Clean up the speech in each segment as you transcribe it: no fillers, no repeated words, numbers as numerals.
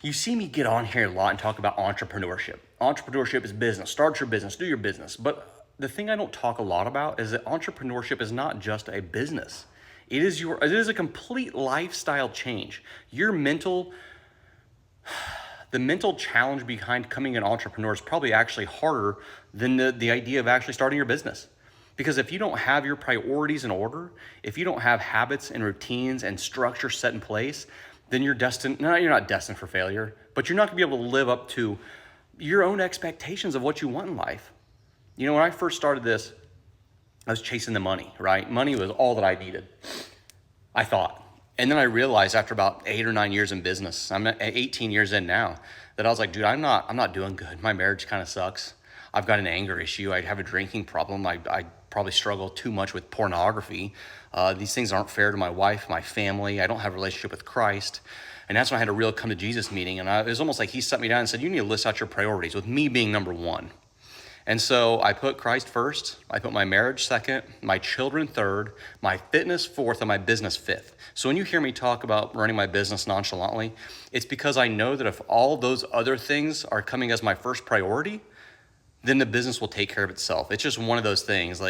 You see me get on here a lot and talk about entrepreneurship. Entrepreneurship is business. Start your business, do your business. But the thing I don't talk a lot about is that entrepreneurship is not just a business. It is a complete lifestyle change. The mental challenge behind becoming an entrepreneur is probably actually harder than the idea of actually starting your business. Because if you don't have your priorities in order, if you don't have habits and routines and structure set in place, then you're not destined for failure, but you're not gonna be able to live up to your own expectations of what you want in life. You know, when I first started this, I was chasing the money, right? Money was all that I needed, I thought. And then I realized after about 8 or 9 years in business, I'm at 18 years in now, that I was like, dude, I'm not doing good. My marriage kind of sucks. I've got an anger issue. I have a drinking problem. I probably struggle too much with pornography. These things aren't fair to my wife, my family. I don't have a relationship with Christ. And that's when I had a real come to Jesus meeting. And it was almost like he sat me down and said, you need to list out your priorities, with me being number one. And so I put Christ first, I put my marriage second, my children third, my fitness fourth, and my business fifth. So when you hear me talk about running my business nonchalantly, it's because I know that if all those other things are coming as my first priority, then the business will take care of itself. It's just one of those things.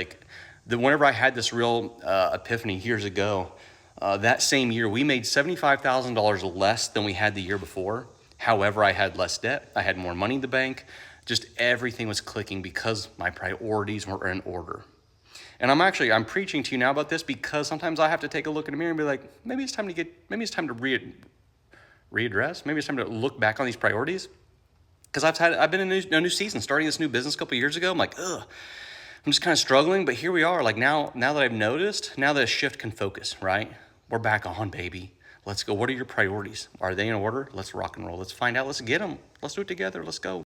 Whenever I had this real epiphany years ago, that same year, we made $75,000 less than we had the year before. However, I had less debt. I had more money in the bank. Just everything was clicking because my priorities were in order. And I'm preaching to you now about this because sometimes I have to take a look in the mirror and be like, maybe it's time to readdress. Maybe it's time to look back on these priorities. Because I've been in a new season, starting this new business a couple years ago. I'm like, ugh, I'm just kind of struggling. But here we are. Like now that I've noticed, now that a shift can focus, right? We're back on, baby. Let's go. What are your priorities? Are they in order? Let's rock and roll. Let's find out. Let's get them. Let's do it together. Let's go.